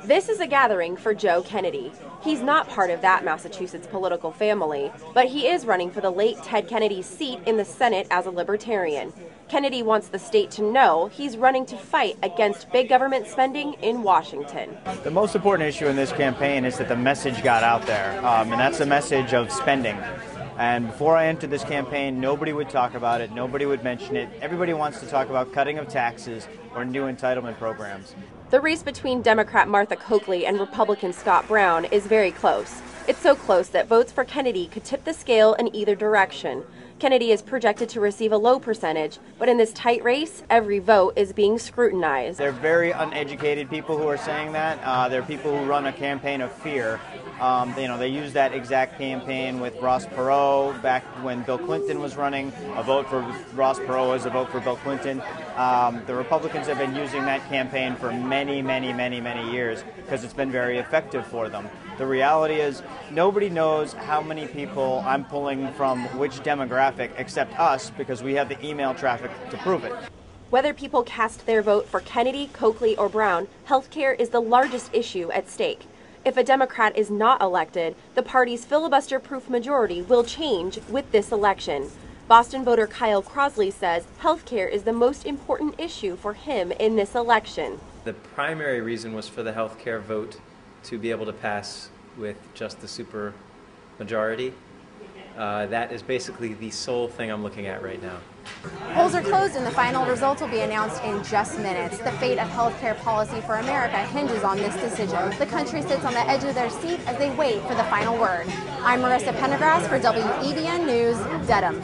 This is a gathering for Joe Kennedy. He's not part of that Massachusetts political family, but he is running for the late Ted Kennedy's seat in the Senate as a Libertarian. Kennedy wants the state to know he's running to fight against big government spending in Washington. The most important issue in this campaign is that the message got out there, and that's the message of spending. And before I entered this campaign, nobody would talk about it, nobody would mention it. Everybody wants to talk about cutting of taxes or new entitlement programs. The race between Democrat Martha Coakley and Republican Scott Brown is very close. It's so close that votes for Kennedy could tip the scale in either direction. Kennedy is projected to receive a low percentage, but in this tight race, every vote is being scrutinized. They're very uneducated people who are saying that. They're people who run a campaign of fear. They use that exact campaign with Ross Perot back when Bill Clinton was running. A vote for Ross Perot is a vote for Bill Clinton. The Republicans have been using that campaign for many years because it's been very effective for them. The reality is nobody knows how many people I'm pulling from which demographic except us, because we have the email traffic to prove it. Whether people cast their vote for Kennedy, Coakley, or Brown, healthcare is the largest issue at stake. If a Democrat is not elected, the party's filibuster-proof majority will change with this election. Boston voter Kyle Crosley says healthcare is the most important issue for him in this election. The primary reason was for the healthcare vote to be able to pass with just the super majority. That is basically the sole thing I'm looking at right now. Polls are closed and the final results will be announced in just minutes. The fate of healthcare policy for America hinges on this decision. The country sits on the edge of their seat as they wait for the final word. I'm Marissa Pendergrass for WEBN News, Dedham.